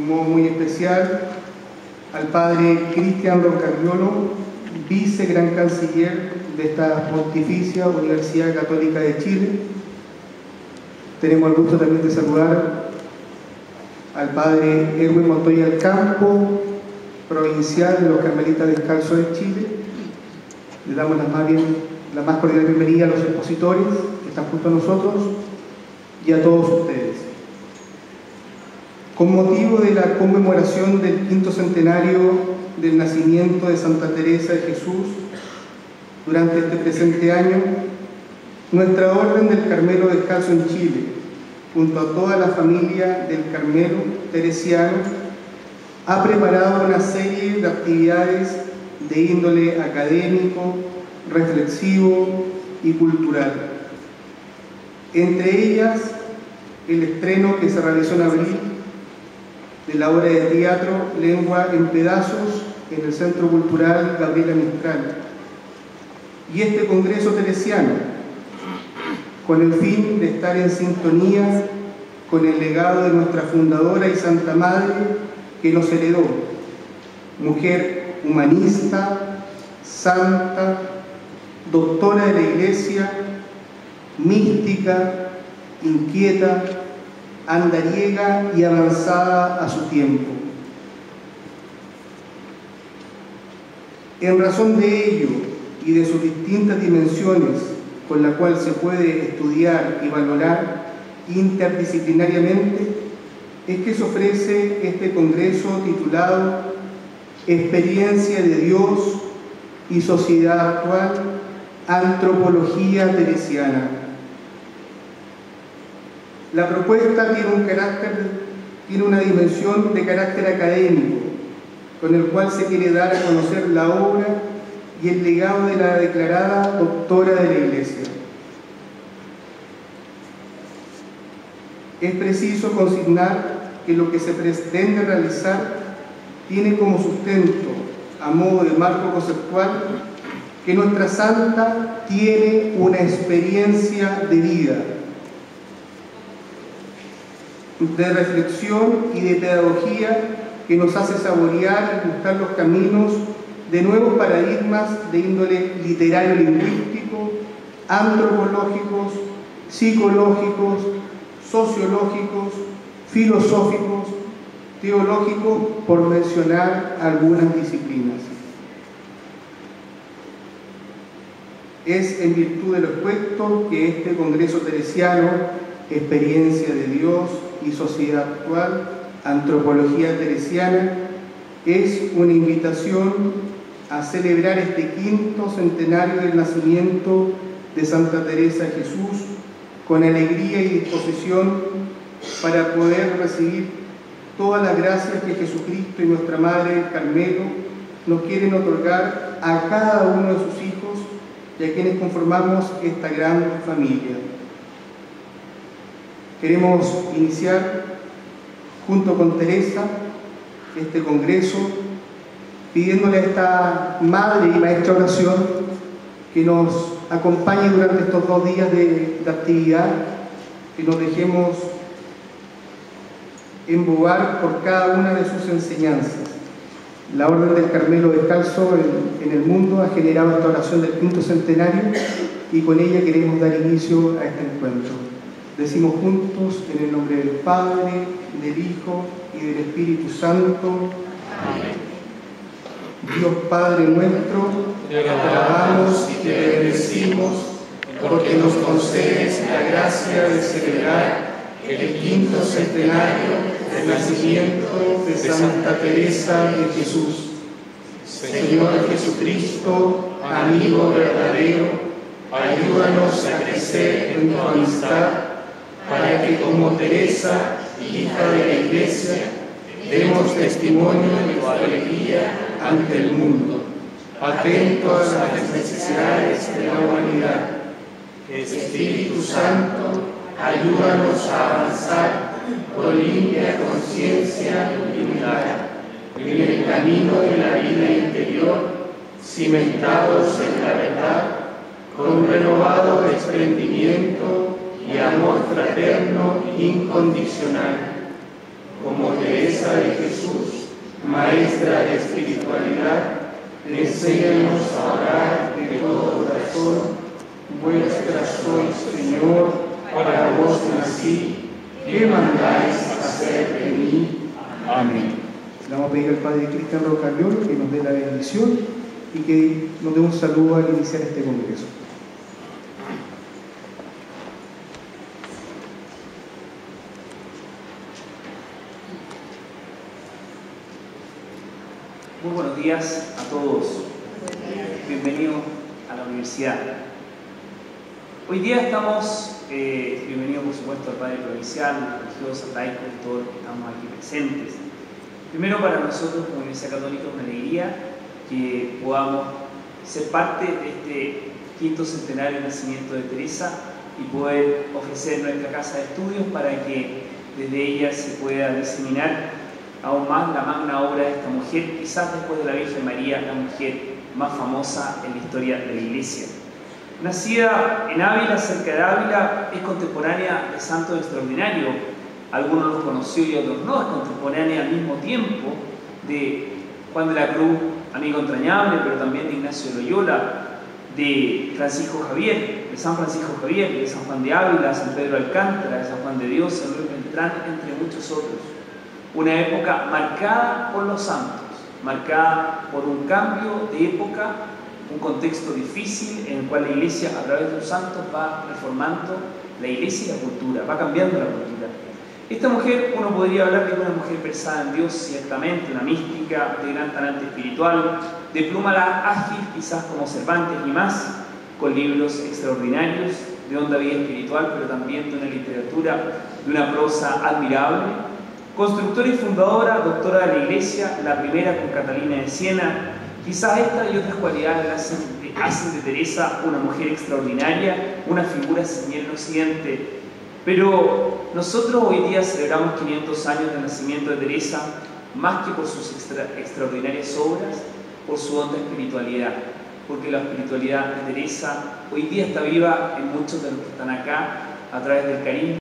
un modo muy especial al padre Cristian Roncagliolo, vice gran canciller de esta Pontificia Universidad Católica de Chile. Tenemos el gusto también de saludar al padre Erwin Montoya del Campo, provincial de los Carmelitas Descalzos de Chile. Le damos la más cordial bienvenida a los expositores que están junto a nosotros y a todos ustedes. Con motivo de la conmemoración del 5º centenario del nacimiento de Santa Teresa de Jesús, durante este presente año, nuestra Orden del Carmelo Descalzo en Chile, junto a toda la familia del Carmelo Teresiano, ha preparado una serie de actividades de índole académico, reflexivo y cultural. Entre ellas, el estreno que se realizó en abril de la obra de teatro Lengua en Pedazos en el Centro Cultural Gabriela Mistral, y este Congreso Teresiano, con el fin de estar en sintonía con el legado de nuestra fundadora y Santa Madre que nos heredó, mujer humanista, santa, doctora de la Iglesia, mística, inquieta, andariega y avanzada a su tiempo. En razón de ello y de sus distintas dimensiones con la cual se puede estudiar y valorar interdisciplinariamente, es que se ofrece este congreso titulado Experiencia de Dios y Sociedad Actual, Antropología Teresiana. La propuesta tiene una dimensión de carácter académico, con el cual se quiere dar a conocer la obra y el legado de la declarada doctora de la Iglesia. Es preciso consignar que lo que se pretende realizar tiene como sustento, a modo de marco conceptual, que nuestra santa tiene una experiencia de vida, de reflexión y de pedagogía que nos hace saborear y buscar los caminos de nuevos paradigmas de índole literario-lingüístico, antropológicos, psicológicos, sociológicos, filosóficos, teológicos, por mencionar algunas disciplinas. Es en virtud de lo expuesto que este Congreso Teresiano, Experiencia de Dios y Sociedad Actual, Antropología Teresiana, es una invitación a celebrar este 5º centenario del nacimiento de Santa Teresa de Jesús con alegría y disposición para poder recibir todas las gracias que Jesucristo y nuestra Madre del Carmelo nos quieren otorgar a cada uno de sus hijos y a quienes conformamos esta gran familia. Queremos iniciar junto con Teresa este congreso pidiéndole a esta Madre y Maestra Oración que nos acompañe durante estos 2 días de actividad, que nos dejemos embobar por cada una de sus enseñanzas. La Orden del Carmelo Descalzo en el mundo ha generado esta oración del 5º centenario y con ella queremos dar inicio a este encuentro. Decimos juntos en el nombre del Padre, del Hijo y del Espíritu Santo. Amén. Dios Padre nuestro, te alabamos y te bendecimos porque nos concedes la gracia de celebrar el 5º centenario del nacimiento de Santa Teresa de Jesús. Señor Jesucristo, amigo verdadero, ayúdanos a crecer en tu amistad para que como Teresa, hija de la Iglesia, demos testimonio de tu alegría ante el mundo, atentos a las necesidades de la humanidad. Espíritu Santo, ayúdanos a avanzar con limpia conciencia y humildad en el camino de la vida interior, cimentados en la verdad, con renovado desprendimiento y amor fraterno incondicional, como Teresa de maestra de espiritualidad, enséñanos a orar de todo corazón. Vuestra soy, Señor, para vos nací, ¿qué mandáis hacer de mí? Amén. Le vamos a pedir al Padre Cristian Rocagliolo que nos dé la bendición y que nos dé un saludo al iniciar este congreso. Muy buenos días a todos. Bienvenidos a la universidad. Hoy día estamos, bienvenidos por supuesto al Padre Provincial, religiosos, laicos y todos los que estamos aquí presentes. Primero, para nosotros como Iglesia Católica es una alegría que podamos ser parte de este quinto centenario de nacimiento de Teresa y poder ofrecer nuestra casa de estudios para que desde ella se pueda diseminar aún más la magna obra de esta mujer, quizás después de la Virgen María, la mujer más famosa en la historia de la Iglesia. Nacida en Ávila, cerca de Ávila, es contemporánea de santos extraordinarios. Algunos los conoció y otros no. Es contemporánea al mismo tiempo de Juan de la Cruz, amigo entrañable, pero también de Ignacio de Loyola, de Francisco Javier, de San Francisco Javier, de San Juan de Ávila, San Pedro de Alcántara, de San Juan de Dios, San Luis Beltrán, entre muchos otros. Una época marcada por los santos, marcada por un cambio de época, un contexto difícil en el cual la Iglesia a través de los santos va reformando la Iglesia y la cultura, va cambiando la cultura. Esta mujer, uno podría hablar de una mujer versada en Dios, ciertamente, una mística de gran talante espiritual, de pluma ágil, quizás como Cervantes y más, con libros extraordinarios, de honda vida espiritual, pero también de una literatura, de una prosa admirable. Constructora y fundadora, doctora de la Iglesia, la primera con Catalina de Siena. Quizás esta y otras cualidades hacen de Teresa una mujer extraordinaria, una figura señal en Occidente. Pero nosotros hoy día celebramos 500 años del nacimiento de Teresa, más que por sus extraordinarias obras, por su honda espiritualidad. Porque la espiritualidad de Teresa hoy día está viva en muchos de los que están acá a través del carisma